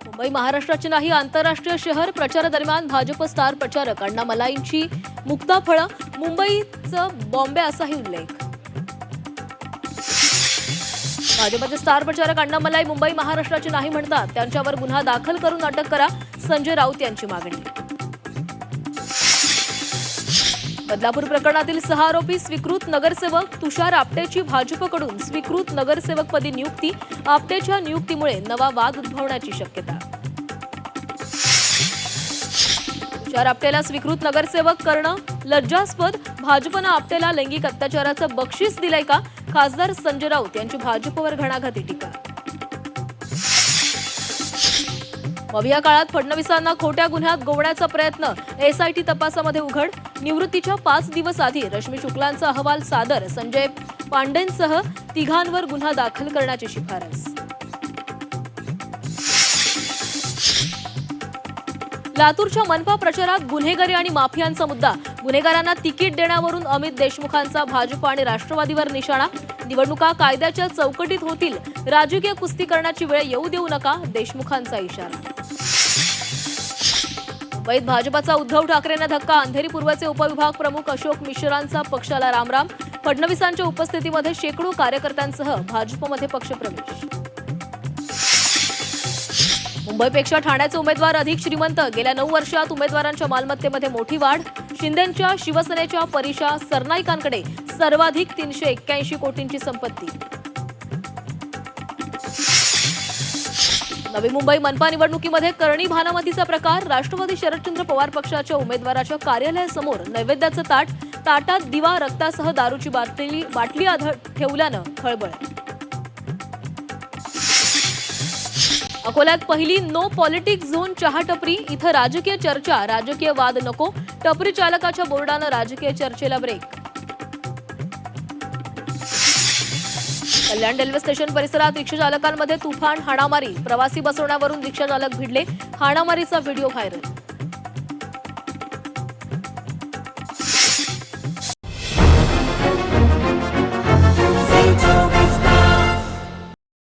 मुंबई महाराष्ट्राचे नाही आंतरराष्ट्रीय शहर प्रचारादरम्यान भाजप स्टार प्रचारक अण्णामलाईंची मुक्ताफळं, मुंबईचं बॉम्बे असाही उल्लेख. भाजपचे स्टार प्रचारक अण्णामलाई मुंबई महाराष्ट्राचे नाही म्हणतात, त्यांच्यावर गुन्हा दाखल करून अटक करा, संजय राऊत यांची मागणी. बदलापूर प्रकरणातील 6 आरोपी स्वीकृत नगरसेवक तुषार आपटेची भाजपकडून स्वीकृत नगरसेवकपदी नियुक्ती, आपटेच्या नियुक्तीमुळे नवा वाद उद्भवण्याची शक्यता. तुषार आपटेला स्वीकृत नगरसेवक करणं लज्जास्पद, भाजपनं आपटेला लैंगिक अत्याचाराचं बक्षीस दिलंय का, खासदार संजय राऊत यांची भाजपवर घणाघाती टीका. मविया काळात फडणवीसांना खोट्या गुन्ह्यात गोवण्याचा प्रयत्न, एसआयटी तपासामध्ये उघड. निवृत्तीच्या 5 दिवस आधी रश्मी शुक्लांचा अहवाल सादर, संजय पांडेंसह तिघांवर गुन्हा दाखल करण्याची शिफारस. लातूरच्या मनपा प्रचारात गुन्हेगारी आणि माफियांचा मुद्दा, गुन्हेगारांना तिकीट देण्यावरून अमित देशमुखांचा भाजप आणि राष्ट्रवादीवर निशाणा. निवडणुका कायद्याच्या चौकटीत होतील, राजकीय कुस्ती करण्याची वेळ येऊ देऊ नका, देशमुखांचा इशारा. मुंबईत भाजपचा उद्धव ठाकरेंना धक्का, अंधेरी पूर्वचे उपविभाग प्रमुख अशोक मिश्रांचा पक्षाला रामराम. फडणवीसांच्या उपस्थितीमध्ये शेकडो कार्यकर्त्यांसह भाजपमध्ये पक्षप्रवेश. मुंबईपेक्षा ठाण्याचे उमेदवार अधिक श्रीमंत, गेल्या 9 वर्षात उमेदवारांच्या मालमत्तेमध्ये मोठी वाढ. शिंदेंच्या शिवसेनेच्या परीक्षा सरनाईकांकडे सर्वाधिक 381 कोटींची संपत्ती. नवी मुंबई मनपा निवडणुकीमध्ये करणी भानामतीचा प्रकार, राष्ट्रवादी शरदचंद्र पवार पक्षाच्या उमेदवाराच्या कार्यालयासमोर नैवेद्याचं ताट, ताटात दिवा, रक्तासह दारूची बाटली ठेवल्यानं खळबळ. अकोल्यात पहिली नो पॉलिटिक्स झोन चहा टपरी, इथं राजकीय चर्चा, राजकीय वाद नको, टपरी चालकाच्या बोर्डानं राजकीय चर्चेला ब्रेक. कल्याण रेल्वे स्टेशन परिसरात रिक्षा चालकांमध्ये तुफान हाणामारी, प्रवासी बसवण्यावरून रिक्षा चालक भिडले, हाणामारीचा व्हिडिओ व्हायरल.